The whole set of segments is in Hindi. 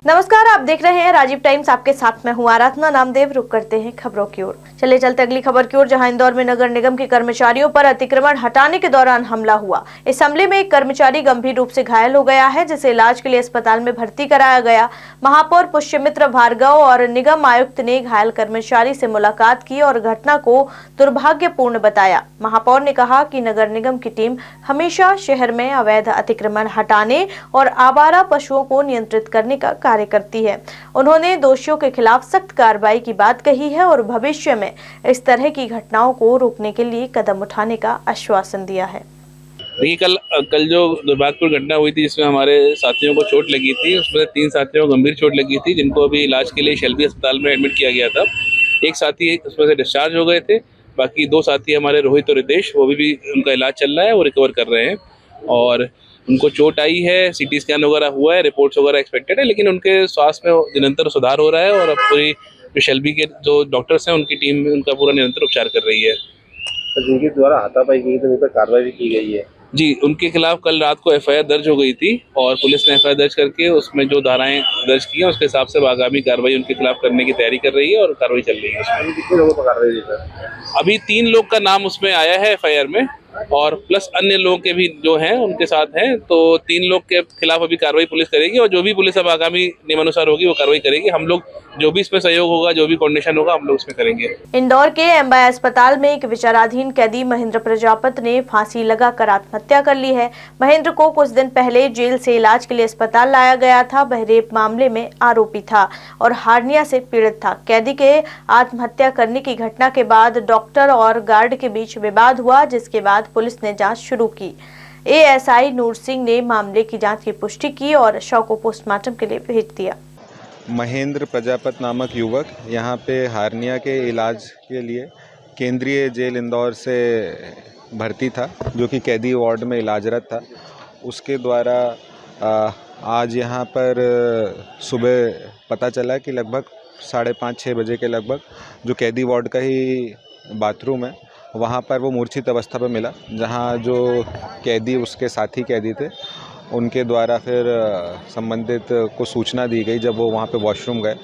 नमस्कार, आप देख रहे हैं राजीव टाइम्स। आपके साथ मैं हूं आराधना नामदेव। रुक करते हैं खबरों की ओर। चले चलते अगली खबर की ओर, जहां इंदौर में नगर निगम के कर्मचारियों पर अतिक्रमण हटाने के दौरान हमला हुआ। इस हमले में एक कर्मचारी गंभीर रूप से घायल हो गया है, जिसे इलाज के लिए अस्पताल में भर्ती कराया गया। महापौर पुष्यमित्र भार्गव और निगम आयुक्त ने घायल कर्मचारी से मुलाकात की और घटना को दुर्भाग्यपूर्ण बताया। महापौर ने कहा कि नगर निगम की टीम हमेशा शहर में अवैध अतिक्रमण हटाने और आवारा पशुओं को नियंत्रित करने का कार्य करती है। उन्होंने दोषियों के खिलाफ सख्त कार्रवाई की बात कही है और भविष्य में इस तरह की घटनाओं को रोकने के लिए कदम उठाने का आश्वासन दिया है। देखिए, कल जो दुर्भाग्यपूर्ण घटना हुई थी जिसमें हमारे साथियों को चोट लगी थी, उसमें 3 साथियों को गंभीर चोट लगी थी, जिनको अभी इलाज के लिए शेल्बी अस्पताल में एडमिट किया गया था। एक साथी उसमें से डिस्चार्ज हो गए थे। बाकी 2 साथी हमारे रोहित और रितेश, वो भी उनका इलाज चल रहा है, वो रिकवर कर रहे हैं और उनको चोट आई है, सीटी स्कैन वगैरह हुआ है, रिपोर्ट्स वगैरह एक्सपेक्टेड है, लेकिन उनके स्वास्थ्य में निरंतर सुधार हो रहा है और अब पूरी जो शेल्बी के जो डॉक्टर्स हैं उनकी टीम उनका पूरा निरंतर उपचार कर रही है। तो जिनके द्वारा हाथापाई की तो उन पर कार्रवाई भी की गई है। जी, उनके खिलाफ कल रात को एफआईआर दर्ज हो गई थी और पुलिस ने एफआईआर दर्ज करके उसमें जो धाराएं दर्ज की हैं उसके हिसाब से आगामी कार्रवाई उनके खिलाफ करने की तैयारी कर रही है और कार्रवाई चल रही है उसमें। कितने लोगों पर कार्रवाई हुई सर? अभी 3 लोग का नाम उसमें आया है एफआईआर में और प्लस अन्य लोगों के भी जो हैं उनके साथ हैं, तो 3 लोग के खिलाफ अभी कार्रवाई पुलिस करेगी और जो भी पुलिस अब आगामी नियमानुसार होगी वो कार्रवाई करेगी। हम लोग जो भी इसमें सहयोग होगा, जो भी कोऑर्डिनेशन होगा, हम लोग इसमें करेंगे। इंदौर के एमवाय अस्पताल में एक विचाराधीन कैदी महेंद्र प्रजापत ने फांसी लगाकर आत्महत्या कर ली है। महेंद्र को कुछ दिन पहले जेल से इलाज के लिए अस्पताल लाया गया था। वह रेप मामले में आरोपी था और हार्निया से पीड़ित था। कैदी के आत्महत्या करने की घटना के बाद डॉक्टर और गार्ड के बीच विवाद हुआ, जिसके बाद पुलिस ने जांच शुरू की। एएसआई नूर सिंह ने मामले की जांच की पुष्टि की और शव को पोस्टमार्टम के लिए भेज दिया। महेंद्र प्रजापत नामक युवक यहाँ पे हार्निया के इलाज के लिए केंद्रीय जेल इंदौर से भर्ती था, जो कि कैदी वार्ड में इलाजरत था। उसके द्वारा आज यहाँ पर सुबह पता चला कि लगभग 5:30-6 बजे के लगभग जो कैदी वार्ड का ही बाथरूम है, वहाँ पर वो मूर्छित अवस्था में मिला, जहाँ जो कैदी उसके साथी कैदी थे उनके द्वारा फिर संबंधित को सूचना दी गई जब वो वहाँ पे वॉशरूम गए।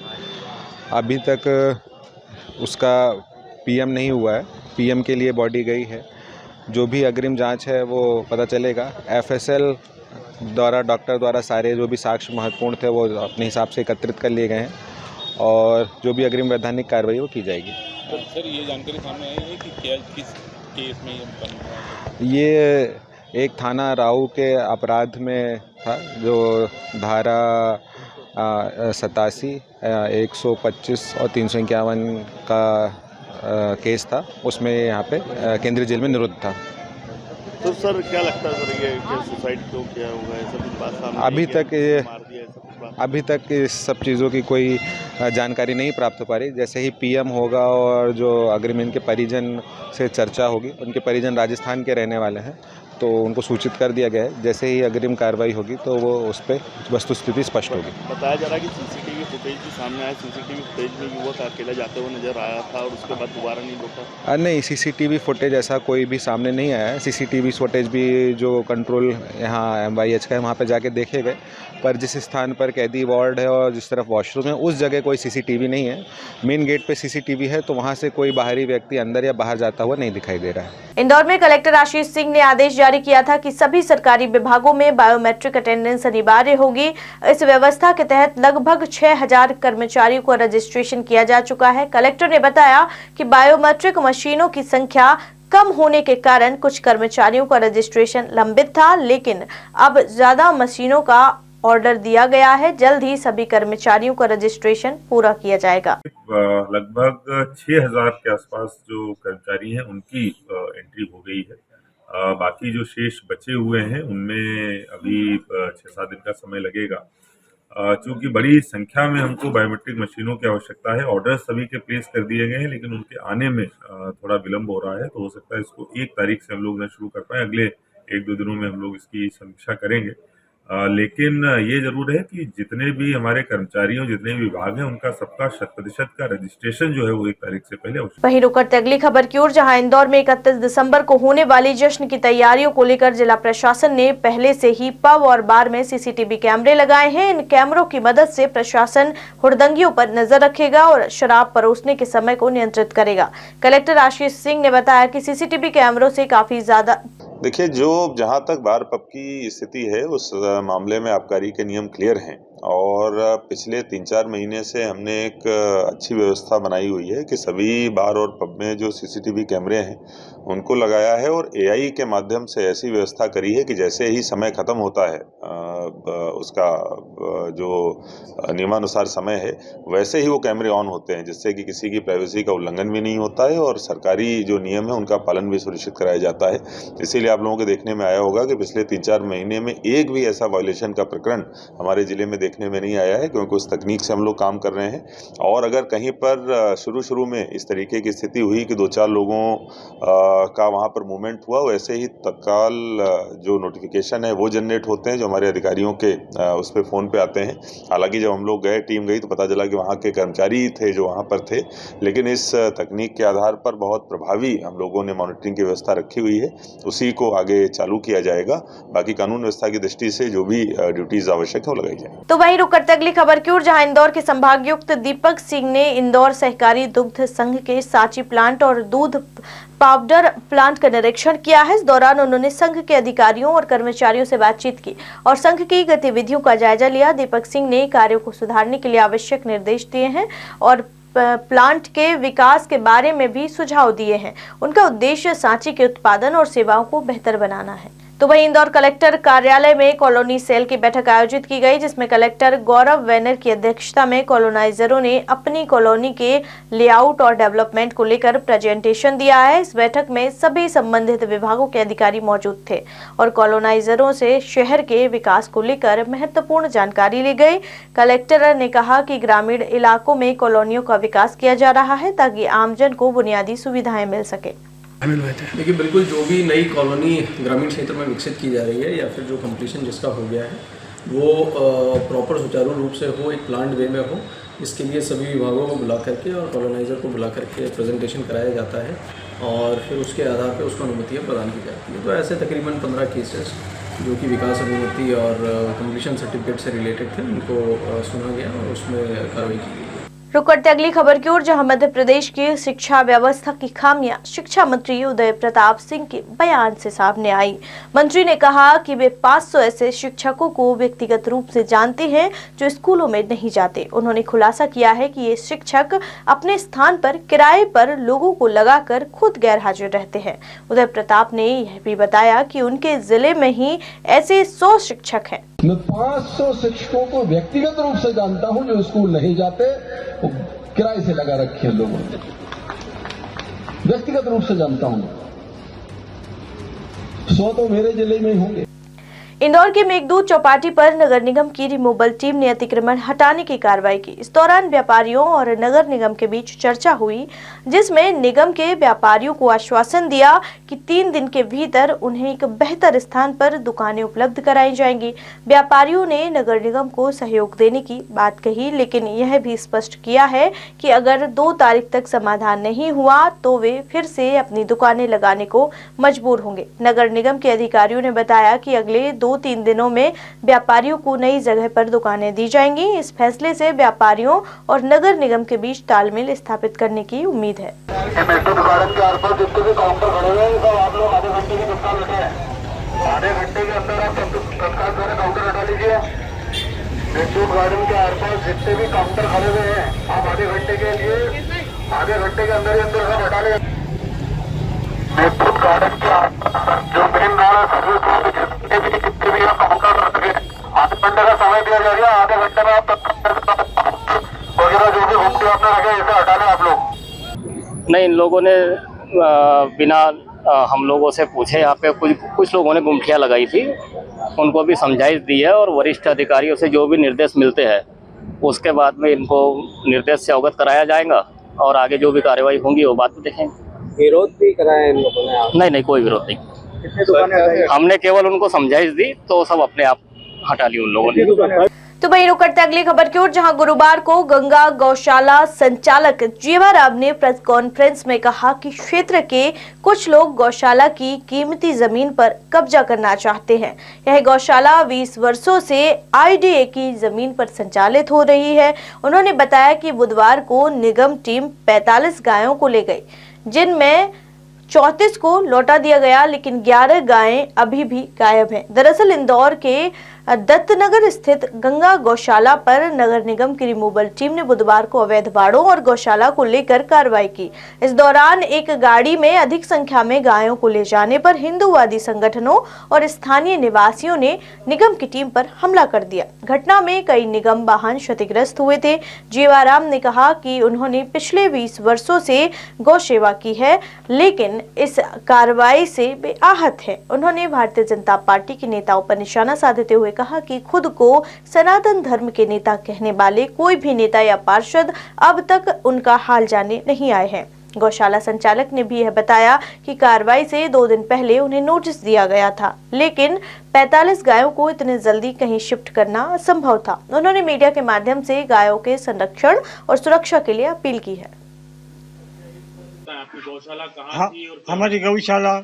अभी तक उसका पीएम नहीं हुआ है, पीएम के लिए बॉडी गई है। जो भी अग्रिम जांच है वो पता चलेगा। एफएसएल द्वारा डॉक्टर द्वारा सारे जो भी साक्ष्य महत्वपूर्ण थे वो अपने हिसाब से एकत्रित कर लिए गए हैं और जो भी अग्रिम वैधानिक कार्रवाई वो की जाएगी। सर ये जानकारी सामने आई है कि क्या किस केस में ये बन रहा है? ये एक थाना राऊ के अपराध में था, जो धारा 87, 125 और 351 का केस था, उसमें यहाँ पे केंद्रीय जेल में निरुद्ध था। तो सर क्या लगता है सर, ये क्या सुसाइड क्यों किया होगा? ये सब बात सामने अभी तक इस सब चीज़ों की कोई जानकारी नहीं प्राप्त हो पा रही। जैसे ही पीएम होगा और जो अग्रिम इनके परिजन से चर्चा होगी, उनके परिजन राजस्थान के रहने वाले हैं, तो उनको सूचित कर दिया गया है। जैसे ही अग्रिम कार्रवाई होगी तो वो उस पर वस्तुस्थिति स्पष्ट होगी। बताया जा रहा है कि सीसीटीवी फुटेज भी सामने आया। सीसीटीवी फुटेज में युवक अकेला जाते हुए नजर आया था और उसके बाद दोबारा नहीं रोका। नहीं, सीसीटीवी फुटेज ऐसा कोई भी सामने नहीं आया है। सीसीटीवी फुटेज भी जो कंट्रोल यहाँ MYH का है वहाँ पे जाके देखे गए, पर जिस स्थान पर कैदी वार्ड है और जिस तरफ वॉशरूम है उस जगह कोई सीसीटीवी नहीं है। मेन गेट पे सीसीटीवी है, तो वहाँ से कोई बाहरी व्यक्ति अंदर या बाहर जाता हुआ नहीं दिखाई दे रहा है। इंदौर में कलेक्टर आशीष सिंह ने आदेश जारी किया था कि सभी सरकारी विभागों में बायोमेट्रिक अटेंडेंस अनिवार्य होगी। इस व्यवस्था के तहत लगभग 6000 कर्मचारियों को रजिस्ट्रेशन किया जा चुका है। कलेक्टर ने बताया कि बायोमेट्रिक मशीनों की संख्या कम होने के कारण कुछ कर्मचारियों का रजिस्ट्रेशन लंबित था, लेकिन अब ज्यादा मशीनों का ऑर्डर दिया गया है। जल्द ही सभी कर्मचारियों का रजिस्ट्रेशन पूरा किया जाएगा। लगभग 6000 के आसपास जो कर्मचारी हैं उनकी एंट्री हो गई है। बाकी जो शेष बचे हुए हैं उनमें अभी 6-7 दिन का समय लगेगा। चूंकि बड़ी संख्या में हमको बायोमेट्रिक मशीनों की आवश्यकता है, ऑर्डर सभी के प्लेस कर दिए गए हैं, लेकिन उनके आने में थोड़ा विलंब हो रहा है, तो हो सकता है इसको 1 तारीख से हम लोग न शुरू कर पाए। अगले 1-2 दिनों में हम लोग इसकी समीक्षा करेंगे लेकिन ये जरूर है कि जितने भी हमारे कर्मचारी हैं, जितने भी विभाग हैं, उनका सबका 100% का रजिस्ट्रेशन जो है वो 1 तारीख से पहले अवश्य। वहीं रुक करते अगली खबर की ओर, जहां इंदौर में 31 दिसंबर को होने वाली जश्न की तैयारियों को लेकर जिला प्रशासन ने पहले से ही पब और बार में सीसीटीवी कैमरे लगाए हैं। इन कैमरों की मदद से प्रशासन हुड़दंगियों पर नजर रखेगा और शराब परोसने के समय को नियंत्रित करेगा। कलेक्टर आशीष सिंह ने बताया कि सीसीटीवी कैमरों से काफी ज्यादा देखिए, जहाँ तक बार पब की स्थिति है उस मामले में आबकारी के नियम क्लियर हैं और पिछले 3-4 महीने से हमने एक अच्छी व्यवस्था बनाई हुई है कि सभी बार और पब में जो सीसीटीवी कैमरे हैं उनको लगाया है और एआई के माध्यम से ऐसी व्यवस्था करी है कि जैसे ही समय खत्म होता है उसका जो नियमानुसार समय है वैसे ही वो कैमरे ऑन होते हैं, जिससे कि किसी की प्राइवेसी का उल्लंघन भी नहीं होता है और सरकारी जो नियम है उनका पालन भी सुनिश्चित कराया जाता है। इसीलिए आप लोगों के देखने में आया होगा कि पिछले 3-4 महीने में एक भी ऐसा वायलेशन का प्रकरण हमारे जिले में देखने में नहीं आया है, क्योंकि उस तकनीक से हम लोग काम कर रहे हैं। और अगर कहीं पर शुरू में इस तरीके की स्थिति हुई कि 2-4 लोगों का वहाँ पर मूवमेंट हुआ, वैसे ही तत्काल जो नोटिफिकेशन है वो जनरेट होते हैं जो हमारे अधिकारियों के उस पर फ़ोन पे आते हैं। हालांकि जब हम लोग गए, टीम गई, तो पता चला कि वहाँ के कर्मचारी थे जो वहाँ पर थे, लेकिन इस तकनीक के आधार पर बहुत प्रभावी हम लोगों ने मॉनिटरिंग की व्यवस्था रखी हुई है, उसी को आगे चालू किया जाएगा। बाकी कानून व्यवस्था की दृष्टि से जो भी ड्यूटीज आवश्यक है वो लगाई जाएगी। तो वहीं रुक करते अगली खबर की ओर, जहां इंदौर के संभागायुक्त दीपक सिंह ने इंदौर सहकारी दुग्ध संघ के सांची प्लांट और दूध पाउडर प्लांट का निरीक्षण किया है। इस दौरान उन्होंने संघ के अधिकारियों और कर्मचारियों से बातचीत की और संघ की गतिविधियों का जायजा लिया। दीपक सिंह ने कार्यों को सुधारने के लिए आवश्यक निर्देश दिए हैं और प्लांट के विकास के बारे में भी सुझाव दिए हैं। उनका उद्देश्य सांची के उत्पादन और सेवाओं को बेहतर बनाना है। तो वहीं इंदौर कलेक्टर कार्यालय में कॉलोनी सेल की बैठक आयोजित की गई, जिसमें कलेक्टर गौरव वैनर की अध्यक्षता में कॉलोनाइजरों ने अपनी कॉलोनी के लेआउट और डेवलपमेंट को लेकर प्रेजेंटेशन दिया है। इस बैठक में सभी संबंधित विभागों के अधिकारी मौजूद थे और कॉलोनाइजरों से शहर के विकास को लेकर महत्वपूर्ण जानकारी ली गई। कलेक्टर ने कहा कि ग्रामीण इलाकों में कॉलोनियों का विकास किया जा रहा है ताकि आमजन को बुनियादी सुविधाएं मिल सके। देखिए, बिल्कुल जो भी नई कॉलोनी ग्रामीण क्षेत्र में विकसित की जा रही है या फिर जो कंप्लीशन जिसका हो गया है वो प्रॉपर सुचारू रूप से हो, एक प्लान्ड वे में हो, इसके लिए सभी विभागों को बुला करके और कॉलोनाइज़र को बुला करके प्रेजेंटेशन कराया जाता है और फिर उसके आधार पर उसको अनुमतियाँ प्रदान की जाती है। तो ऐसे तकरीबन 15 केसेस जो कि विकास अनुमति और कंप्लीशन सर्टिफिकेट से रिलेटेड थे उनको सुना गया और उसमें कार्रवाई की गई। रुक करते अगली खबर की ओर, जहां मध्य प्रदेश की शिक्षा व्यवस्था की खामियां शिक्षा मंत्री उदय प्रताप सिंह के बयान से सामने आई। मंत्री ने कहा कि वे 500 ऐसे शिक्षकों को व्यक्तिगत रूप से जानते हैं जो स्कूलों में नहीं जाते। उन्होंने खुलासा किया है कि ये शिक्षक अपने स्थान पर किराए पर लोगों को लगाकर खुद गैर हाजिर रहते हैं। उदय प्रताप ने यह भी बताया कि उनके जिले में ही ऐसे 100 शिक्षक हैं। मैं 500 शिक्षकों को व्यक्तिगत रूप से जानता हूं जो स्कूल नहीं जाते, किराए से लगा रखे हैं लोगों ने, व्यक्तिगत रूप से जानता हूं। 100 तो मेरे जिले में ही होंगे। इंदौर के मेघदूत चौपाटी पर नगर निगम की रिमूवल टीम ने अतिक्रमण हटाने की कार्रवाई की। इस दौरान व्यापारियों और नगर निगम के बीच चर्चा हुई, जिसमें निगम के व्यापारियों को आश्वासन दिया कि 3 दिन के भीतर उन्हें एक बेहतर स्थान पर दुकानें उपलब्ध कराई जाएंगी। व्यापारियों ने नगर निगम को सहयोग देने की बात कही, लेकिन यह भी स्पष्ट किया है कि अगर 2 तारीख तक समाधान नहीं हुआ तो वे फिर से अपनी दुकानें लगाने को मजबूर होंगे। नगर निगम के अधिकारियों ने बताया कि अगले 2-3 दिनों में व्यापारियों को नई जगह पर दुकानें दी जाएंगी। इस फैसले से व्यापारियों और नगर निगम के बीच तालमेल स्थापित करने की उम्मीद है। गार्डन के आसपास जितने भी काउंटर खड़े हुए हैं, सब आप लोग आधे घंटे की तत्काल बैठे हैं। आधे घंटे के अंदर आप तत्काल सारे काउंटर हटा लीजिए। मेघदूत गार्डन के आसपास जितने भी काउंटर खड़े हुए हैं, आप आधे घंटे के अंदर ही अंदर सब हटा लें। मेघदूत गार्डन के जो मेन रोड है, जितने भी आप काउंटर रखें, आधे घंटे का समय दिया जा रहा है। आधे घंटे में आप वगैरह जो भी घूमते आपने रखे इसे हटा लें आप लोग। नहीं, इन लोगों ने बिना हम लोगों से पूछे यहाँ पे कुछ लोगों ने गुमटियाँ लगाई थी, उनको भी समझाइश दी है और वरिष्ठ अधिकारियों से जो भी निर्देश मिलते हैं उसके बाद में इनको निर्देश से अवगत कराया जाएगा और आगे जो भी कार्रवाई होंगी वो बात में देखेंगे। विरोध भी कराया इन लोगों ने? नहीं, कोई विरोध नहीं। कितने दुकानें? हमने केवल उनको समझाइश दी तो सब अपने आप हटा ली उन लोगों ने। तो वहीं रुक करते अगली खबर की ओर, जहां गुरुवार को गंगा गौशाला संचालक जीवाराम ने प्रेस कॉन्फ्रेंस में कहा कि क्षेत्र के कुछ लोग गौशाला की कीमती जमीन पर कब्जा करना चाहते हैं। यह गौशाला 20 वर्षों से IDA की जमीन पर संचालित हो रही है। उन्होंने बताया कि बुधवार को निगम टीम 45 गायों को ले गई, जिनमें 34 को लौटा दिया गया, लेकिन 11 गायें अभी भी गायब हैं। दरअसल इंदौर के दत्तनगर स्थित गंगा गौशाला पर नगर निगम की रिमूवल टीम ने बुधवार को अवैध बाड़ों और गौशाला को लेकर कार्रवाई की। इस दौरान एक गाड़ी में अधिक संख्या में गायों को ले जाने पर हिंदूवादी संगठनों और स्थानीय निवासियों ने निगम की टीम पर हमला कर दिया। घटना में कई निगम वाहन क्षतिग्रस्त हुए थे। जीवाराम ने कहा कि उन्होंने पिछले 20 वर्षों से गौ सेवा की है, लेकिन इस कार्रवाई से वे आहत हैं। उन्होंने भारतीय जनता पार्टी के नेताओं पर निशाना साधते हुए कहा कि खुद को सनातन धर्म के नेता कहने वाले कोई भी नेता या पार्षद अब तक उनका हाल जाने नहीं आए हैं। गौशाला संचालक ने भी यह बताया कि कार्रवाई से 2 दिन पहले उन्हें नोटिस दिया गया था, लेकिन 45 गायों को इतने जल्दी कहीं शिफ्ट करना असंभव था। उन्होंने मीडिया के माध्यम से गायों के संरक्षण और सुरक्षा के लिए अपील की है। गौशाला कहाँ थी? और हमारी गौशाला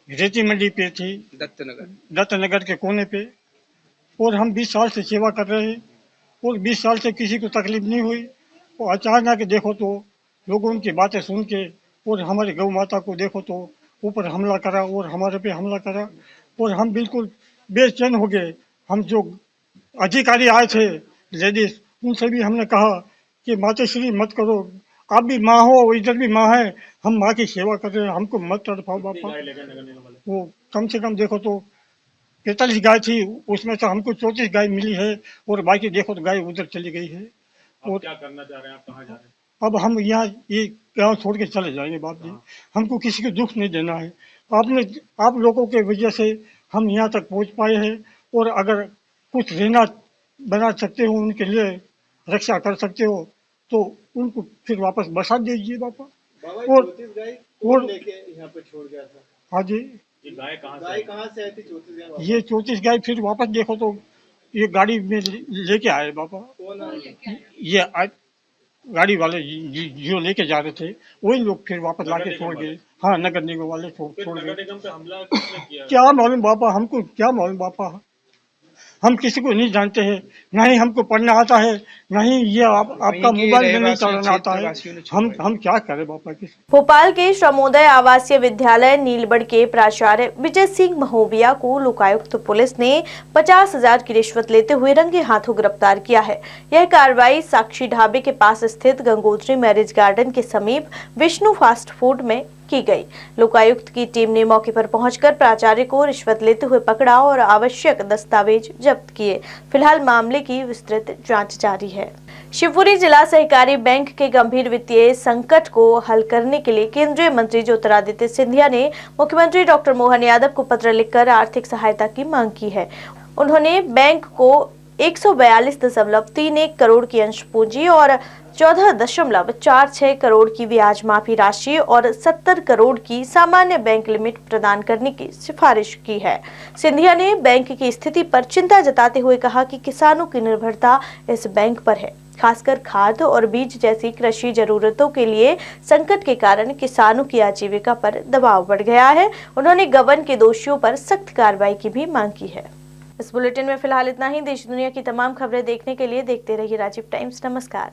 रेती मंडी पे थी, दत्तनगर के कोने पे, और हम 20 साल से सेवा कर रहे हैं और 20 साल से किसी को तकलीफ नहीं हुई। और अचानक देखो तो लोगों की बातें सुन के और हमारी गौ माता को देखो तो ऊपर हमला करा और हमारे पे हमला करा और हम बिल्कुल बेचैन हो गए। हम जो अधिकारी आए थे लेडीज, उनसे भी हमने कहा कि माताश्री मत करो, आप भी माँ हो, इधर भी माँ है, हम माँ की सेवा कर रहे हैं, हमको मत तड़पाओ बापा। वो कम से कम देखो तो 45 गाय थी, उसमें से हमको 34 गाय मिली है और बाकी देखो तो गाय उधर चली गई है। और क्या करना चाह रहे हैं आप? कहाँ जा रहे हैं? अब हम यहाँ ये गाँव छोड़ के चले जाएंगे बाप जी। हमको किसी को दुख नहीं देना है। आप लोगों के वजह से हम यहाँ तक पहुँच पाए हैं, और अगर कुछ रहना बना सकते हो, उनके लिए रक्षा कर सकते हो तो उनको फिर वापस बसा दीजिए बापा। और यहाँ पे छोड़ गया था। हाँ जी, ये गाय कहाँ से आई थी? 34 गाय। ये 34 गाय फिर वापस देखो तो ये गाड़ी में लेके आए बापा। ये गाड़ी वाले जो लेके जा रहे थे वही लोग फिर वापस लाके छोड़ गए। हाँ, नगर निगम वाले छोड़ गए। नगर निगम पे हमला किसने किया? क्या मालूम बापा, हमको क्या मालूम बापा। हम किसी को नहीं जानते हैं, ना ही हमको पढ़ना आता है, ना ही ये आपका मोबाइल में नहीं चलाना आता है। हम क्या करें बापा। भोपाल के श्रमोदय आवासीय विद्यालय नीलबढ़ के प्राचार्य विजय सिंह महोबिया को लोकायुक्त पुलिस ने 50,000 की रिश्वत लेते हुए रंगे हाथों गिरफ्तार किया है। यह कार्रवाई साक्षी ढाबे के पास स्थित गंगोत्री मैरिज गार्डन के समीप विष्णु फास्ट फूड में की गई। लोकायुक्त की टीम ने मौके पर पहुंचकर प्राचार्य को रिश्वत लेते हुए पकड़ा और आवश्यक दस्तावेज जब्त किए। फिलहाल मामले की विस्तृत जांच जारी है। शिवपुरी जिला सहकारी बैंक के गंभीर वित्तीय संकट को हल करने के लिए केंद्रीय मंत्री ज्योतिरादित्य सिंधिया ने मुख्यमंत्री डॉक्टर मोहन यादव को पत्र लिखकर आर्थिक सहायता की मांग की है। उन्होंने बैंक को 142.31 करोड़ की अंश पूंजी और 14.46 करोड़ की ब्याज माफी राशि और 70 करोड़ की सामान्य बैंक लिमिट प्रदान करने की सिफारिश की है। सिंधिया ने बैंक की स्थिति पर चिंता जताते हुए कहा कि किसानों की निर्भरता इस बैंक पर है, खासकर खाद और बीज जैसी कृषि जरूरतों के लिए संकट के कारण किसानों की आजीविका पर दबाव बढ़ गया है। उन्होंने गबन के दोषियों पर सख्त कार्रवाई की भी मांग की है। इस बुलेटिन में फिलहाल इतना ही। देश दुनिया की तमाम खबरें देखने के लिए देखते रहिए राजीव टाइम्स। नमस्कार।